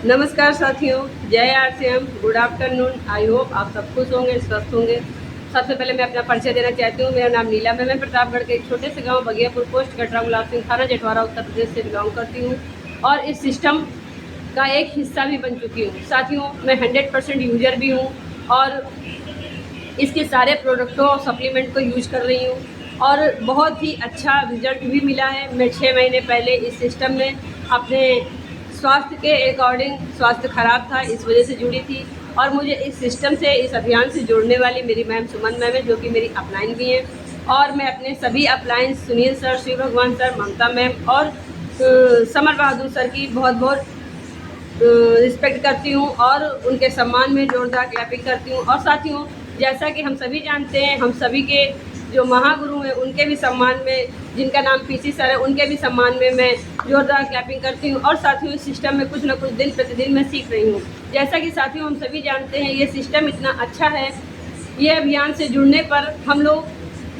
नमस्कार साथियों, जय RCM, good afternoon. I hope आप सब खुश होंगे, स्वस्थ होंगे। सबसे पहले मैं अपना परिचय देना चाहती हूँ। मेरा नाम नीलम है। मैं प्रतापगढ़ के एक छोटे से गांव बगियापुर पोस्ट कटरा गुलाब सिंह थाना जटवारा उत्तर प्रदेश से बिलोंग करती हूँ और इस सिस्टम का एक हिस्सा भी बन चुकी हूँ। साथियों, मैं 100% यूजर भी हूँ और इसके सारे प्रोडक्टों और सप्लीमेंट को यूज कर रही हूँ और बहुत ही अच्छा रिजल्ट भी मिला है। मैं 6 महीने पहले इस सिस्टम में अपने स्वास्थ्य के अकॉर्डिंग, स्वास्थ्य खराब था इस वजह से जुड़ी थी और मुझे इस सिस्टम से, इस अभियान से जुड़ने वाली मेरी मैम सुमन मैम है, जो कि मेरी अपलाइन भी हैं। और मैं अपने सभी अपलाइंस सुनील सर, शिव भगवान सर, ममता मैम और समर बहादुर सर की बहुत बहुत रिस्पेक्ट करती हूँ और उनके सम्मान में जोरदार क्लैपिंग करती हूँ। और साथियों, जैसा कि हम सभी जानते हैं, हम सभी के जो महागुरु हैं उनके भी सम्मान में, जिनका नाम पीसी सर है, उनके भी सम्मान में मैं जोरदार क्लैपिंग करती हूँ। और साथियों, इस सिस्टम में कुछ ना कुछ दिन प्रतिदिन मैं सीख रही हूँ। जैसा कि साथियों हम सभी जानते हैं, ये सिस्टम इतना अच्छा है। ये अभियान से जुड़ने पर हम लोग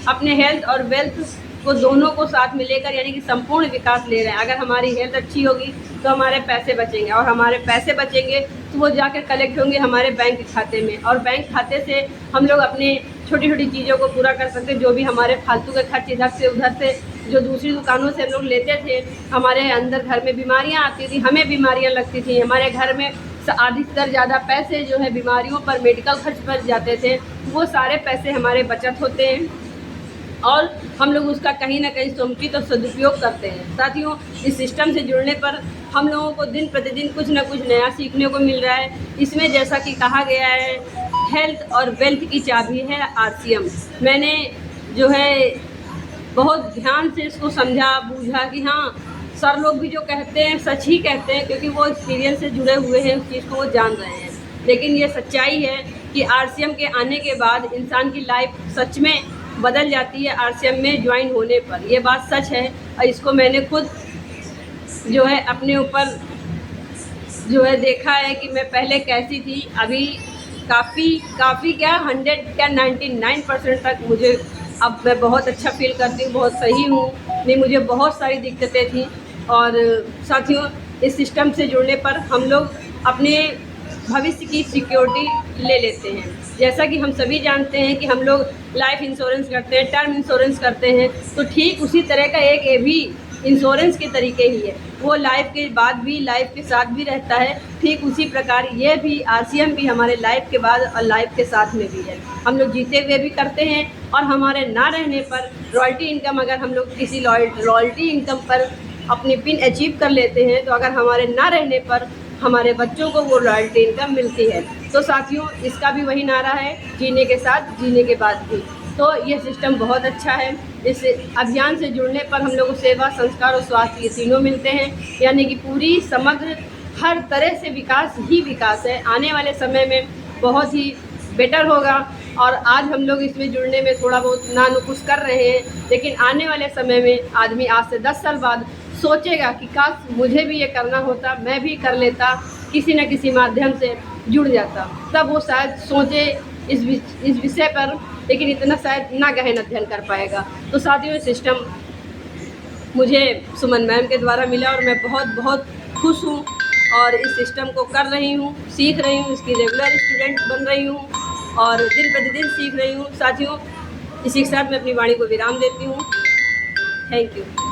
अपने हेल्थ और वेल्थ को दोनों को साथ में लेकर, यानी कि संपूर्ण विकास ले रहे हैं। अगर हमारी हेल्थ अच्छी होगी तो हमारे पैसे बचेंगे और हमारे पैसे बचेंगे तो वो जाकर कलेक्ट होंगे हमारे बैंक खाते में और बैंक खाते से हम लोग अपने छोटी छोटी चीज़ों को पूरा कर सकते हैं। जो भी हमारे फालतू के खर्च इधर से उधर से जो दूसरी दुकानों से हम लोग लेते थे, हमारे अंदर घर में बीमारियां आती थी, हमें बीमारियां लगती थी, हमारे घर में अधिकतर ज़्यादा पैसे जो है बीमारियों पर, मेडिकल खर्च पर जाते थे। वो सारे पैसे हमारे बचत होते हैं और हम लोग उसका कहीं ना कहीं समुचित और सदुपयोग करते हैं। साथियों, इस सिस्टम से जुड़ने पर हम लोगों को दिन प्रतिदिन कुछ ना कुछ नया सीखने को मिल रहा है। इसमें जैसा कि कहा गया है, हेल्थ और वेल्थ की चाबी है आरसीएम। मैंने जो है बहुत ध्यान से इसको समझा बूझा कि हाँ, सर लोग भी जो कहते हैं सच ही कहते हैं, क्योंकि वो एक्सपीरियंस से जुड़े हुए हैं, उस चीज़ को वो जान रहे हैं। लेकिन ये सच्चाई है कि आरसीएम के आने के बाद इंसान की लाइफ सच में बदल जाती है आरसीएम में ज्वाइन होने पर। ये बात सच है और इसको मैंने खुद जो है अपने ऊपर जो है देखा है कि मैं पहले कैसी थी, अभी काफ़ी क्या 100 क्या 99% तक मुझे अब मैं बहुत अच्छा फील करती हूँ, बहुत सही हूँ। नहीं, मुझे बहुत सारी दिक्कतें थी। और साथियों, इस सिस्टम से जुड़ने पर हम लोग अपने भविष्य की सिक्योरिटी ले लेते हैं। जैसा कि हम सभी जानते हैं कि हम लोग लाइफ इंश्योरेंस करते हैं, टर्म इंश्योरेंस करते हैं, तो ठीक उसी तरह का एक ये भी इंश्योरेंस के तरीके ही है। वो लाइफ के बाद भी, लाइफ के साथ भी रहता है। ठीक उसी प्रकार ये भी आरसीएम भी हमारे लाइफ के बाद और लाइफ के साथ में भी है। हम लोग जीते हुए भी करते हैं और हमारे ना रहने पर रॉयल्टी इनकम, अगर हम लोग किसी रॉयल्टी इनकम पर अपनी पिन अचीव कर लेते हैं, तो अगर हमारे ना रहने पर हमारे बच्चों को वो रॉयल्टी इनकम मिलती है। तो साथियों, इसका भी वही नारा है, जीने के साथ, जीने के बाद भी। तो ये सिस्टम बहुत अच्छा है। इस अभियान से जुड़ने पर हम लोग को सेवा, संस्कार और स्वास्थ्य ये तीनों मिलते हैं, यानी कि पूरी समग्र हर तरह से विकास ही विकास है। आने वाले समय में बहुत ही बेटर होगा और आज हम लोग इसमें जुड़ने में थोड़ा बहुत नानुकुस कर रहे हैं, लेकिन आने वाले समय में आदमी आज से 10 साल बाद सोचेगा कि काश मुझे भी ये करना होता, मैं भी कर लेता, किसी न किसी माध्यम से जुड़ जाता। तब वो शायद सोचे इस विषय पर, लेकिन इतना शायद ना गहन अध्ययन कर पाएगा। तो साथियों, सिस्टम मुझे सुमन मैम के द्वारा मिला और मैं बहुत बहुत खुश हूँ और इस सिस्टम को कर रही हूँ, सीख रही हूँ, इसकी रेगुलर स्टूडेंट बन रही हूँ और दिन प्रतिदिन सीख रही हूँ। साथियों, इसी के साथ मैं अपनी वाणी को विराम देती हूँ। Thank you.